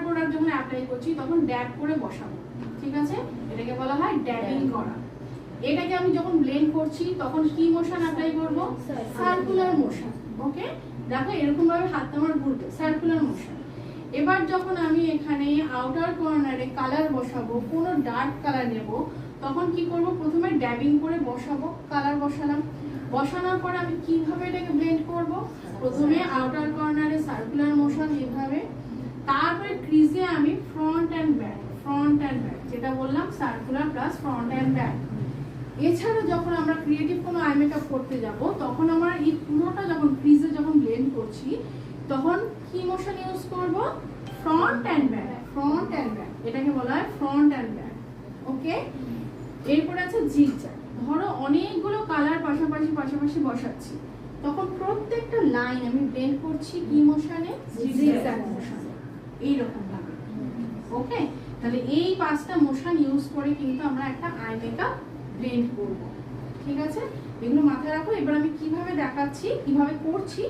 Product যখন apply করছি তখন ড্যাব করে বসাবো, ঠিক আছে? এটাকে বলা হয় ড্যাবিং করা। এটাকে আমি যখন ব্লেন্ড করছি তখন কি মোশন অ্যাপ্লাই করব? Circular motion. ওকে, দেখো এরকম ভাবে হাতটা আমার ঘুরবে, সার্কুলার মোশন। এবার যখন আমি এখানে আউটার কর্নারে কালার বসাবো, কোনো ডার্ক কালার নেব, তখন কি করব? প্রথমে ড্যাবিং করে বসাবো, কালার বসালাম, বসানোর পরে আমি কিভাবে এটাকে ব্লেন্ড করব? প্রথমে আউটার কর্নারে সার্কুলার মোশন এভাবে, তারপরে ক্রিজে আমি front and back, front and back, যেটা বললাম circular plus front and back. এছাড়া যখন আমরা ক্রিয়েটিভ কোনো আই মেকআপ করতে যাব তখন আমরা এই পুরোটা যখন ক্রিজে যখন ব্লেন্ড করছি তখন কি মোশন ইউজ করব? Front and back, front and back, এটাকে বলা হয় ফ্রন্ট অ্যান্ড ব্যাক। ওকে, এরপরে আছে জিগজ্যাগ। ধরো অনেকগুলো কালার পাশাপাশি পাশাপাশি বসাচ্ছি, তখন প্রত্যেকটা লাইন আমি ব্লেন্ড করছি কি মোশনে? জিগজ্যাগ মোশনে, এইরকম ভাবে। ওকে, তাহলে এই 5টা মোশন ইউজ করে কিন্তু আমরা একটা আই মেকআপ ব্লেন্ড করব, ঠিক আছে? এগুলো মাথায় রাখো। এবার আমি কিভাবে দেখাচ্ছি, কিভাবে করছি